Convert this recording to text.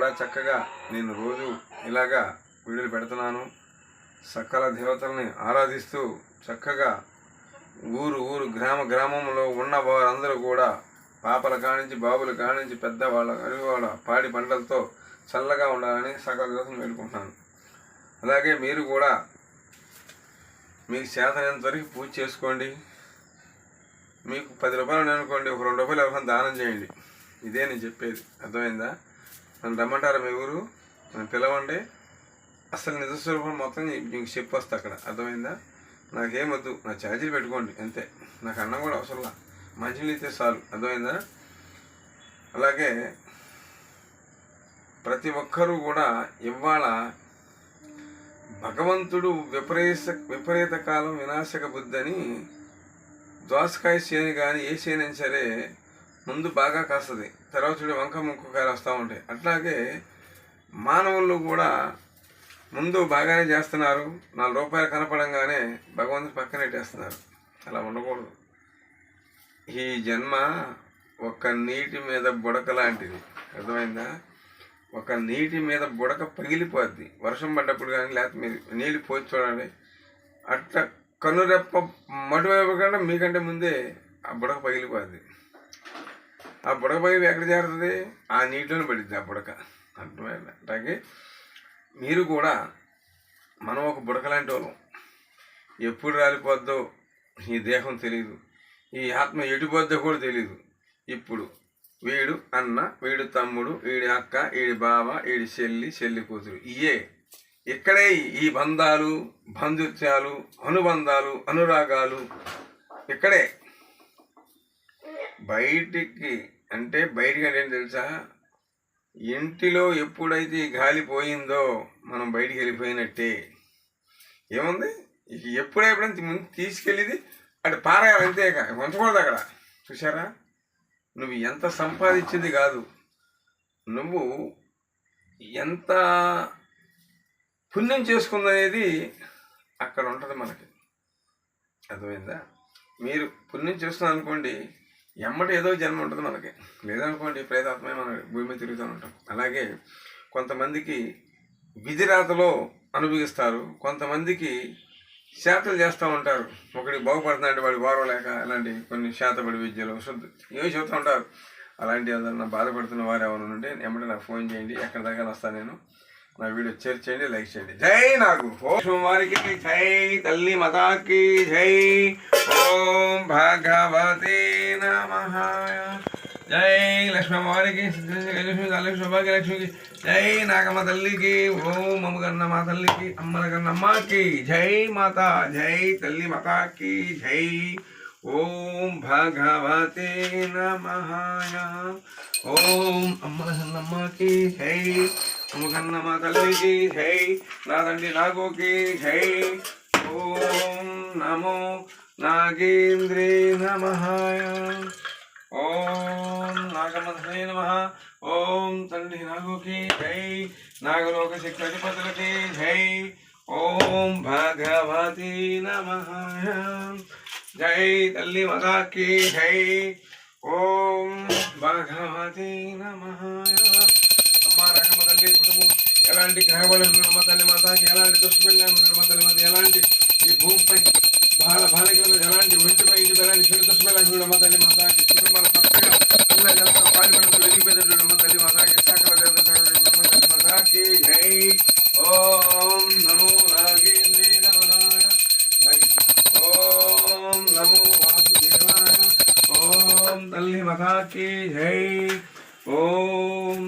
కూడా చక్కగా నేను రోజు ఇలాగా వీడియోలు పెడుతున్నాను. సకల దేవతల్ని ఆరాధిస్తూ చక్కగా ఊరు గ్రామంలో ఉన్న వారందరూ కూడా పాపల కానించి బాబుల కానించి పెద్దవాళ్ళ అరివాళ్ళ పాడి పంటలతో చల్లగా ఉండాలని సకల దేవతలను వేడుకుంటున్నాను. అలాగే మీరు కూడా మీకు చేతనంత వరకు పూజ చేసుకోండి. మీకు 10 రూపాయలు అనుకోండి, ఒక 2 రూపాయలు ఎవరికైనా దానం చేయండి. ఇదే నేను చెప్పేది, అర్థమైందా? నన్ను రమ్మంటారా మీ ఊరు? నన్ను పిలవండి, అసలు నిజస్వరూపం మొత్తం మీకు చెప్పొస్తా అక్కడ, అర్థమైందా? నాకేమొద్దు, నా ఛార్జీలు పెట్టుకోండి అంతే. నాకు అన్నం కూడా అవసరంలా, మంచినీళ్ళు అయితే చాలు, అర్థమైందా? అలాగే ప్రతి ఒక్కరూ కూడా ఇవాళ భగవంతుడు విపరీత కాలం వినాశక బుద్ధి అని దోసకాయ చేను కానీ ఏ చేనైనా సరే ముందు బాగా కాస్తుంది, తర్వాత చూడు వంక ముక్కకాయలు వస్తూ ఉంటాయి. అట్లాగే మానవులు కూడా ముందు బాగానే చేస్తున్నారు, 4 రూపాయలు కనపడంగానే భగవంతుడు పక్కన పెట్టేస్తున్నారు. అలా ఉండకూడదు. ఈ జన్మ ఒక నీటి మీద బుడక లాంటిది, అర్థమైందా? ఒక నీటి మీద బుడక పగిలిపోద్ది వర్షం పడ్డప్పుడు కానీ, లేకపోతే మీరు నీళ్ళు పోసి చూడండి, అట్లా కన్నురెప్ప మటువైపు కంటే మీకంటే ముందే ఆ బుడక పగిలిపోద్ది. ఆ బుడక పగిలి ఎక్కడ చేరుతుంది? ఆ నీటిలోనే పడిద్ది ఆ బుడక, అర్థమైందా? అలాగే మీరు కూడా, మనం ఒక బుడక లాంటి వాళ్ళం. ఎప్పుడు రాలిపోద్దో ఈ దేహం తెలియదు, ఈ ఆత్మ ఎటుపోద్దో కూడా తెలియదు. ఇప్పుడు వీడు అన్న, వీడు తమ్ముడు, వీడి అక్క, వీడి బావ, వీడి చెల్లి కూతురు, ఇయే ఇక్కడే ఈ బంధాలు, బంధుత్వాలు, అనుబంధాలు, అనురాగాలు ఇక్కడే. బయటికి అంటే ఏం తెలుసా? ఇంటిలో ఎప్పుడైతే గాలి పోయిందో మనం బయటికి వెళ్ళిపోయినట్టే. ఏముంది, ఎప్పుడైతే ముందు తీసుకెళ్ళింది అటు పారేయాలి, అంతేగా, ఉంచకూడదు అక్కడ. చూసారా? నువ్వు ఎంత సంపాదించింది కాదు, నువ్వు ఎంత పుణ్యం చేసుకుందనేది అక్కడ ఉంటుంది మనకి, అర్థమైందా? మీరు పుణ్యం చేస్తున్నారు అనుకోండి, ఎమ్మటి ఏదో జన్మ ఉంటుంది మనకి, లేదనుకోండి ప్రేతాత్మే మన భూమి మీద తిరుగుతూ ఉంటాం. అలాగే కొంతమందికి విధిరాతలో అనుభవిస్తారు, కొంతమందికి శాతలు చేస్తూ ఉంటారు. ఒకటి బాగుపడుతుందంటే వాడి వారం లేక ఇలాంటి కొన్ని శాతపడి విద్యలు శుద్ధి ఏవి చెబుతూ ఉంటారు. అలాంటి ఏదన్నా బాధపడుతున్న వారు ఎవరు ఉంటే ఎమ్మటే నాకు ఫోన్ చేయండి, ఎక్కడ దాకా వస్తాను నేను. నా వీడియో షేర్ చేయండి, లైక్ చేయండి. జై నాగు వారికి జై, తల్లి మాతాకి జై, ఓం భగవతే నమః. జై లక్ష్మీ వారికి, లక్ష్మికి జై, నాగమ్మ తల్లికి, ఓం అమ్మగన్న మా తల్లికి, అమ్మల కన్నమ్మకి జై మాత, జై తల్లి మాతాకి జై, ఓం భగవతే నమః. ఓం అమ్మల కన్నమ్మకి జై, అమ్మగన్న మా తల్లికి జై, నా తండ్రి నాగోకి జై, ఓం నమో నాగేంద్రే నమః. ఓం నాగమధే నమః. ఓం తండ్రి నాగోకి జై, నాగలోక శిక్షాధిపతులకి జై, ఓం భగవతి నమః. జై తల్లి మాతాకి జై, ఓం భగవతి నమః. అమ్మ నాగమ్మ తల్లి కుటుంబం ఎలాంటి గ్రహబలం అమ్మ తల్లి మాతాకి, ఎలాంటి దుష్టపడిన అమ్మ తల్లి మాత, ఎలాంటి ఈ భూమిపై బాలకిల మీద ఎలాంటి ఒంటిపై ఇంటి ఎలాంటి చెడు దుష్టపడిన అమ్మ తల్లి మాతాకి, కుటుంబాల పచ్చగా పాడి పంటలు వెలిగిపోయేటటువంటి అమ్మ తల్లి మాతాకి, సకల దేవత అమ్మ తల్లి మాతాకి జై, ఓం నమో నాగేంద్రే నమః. ఓం నమో వాసుదేవాయ. ఓం తల్లి మాతాకి జై, ఓం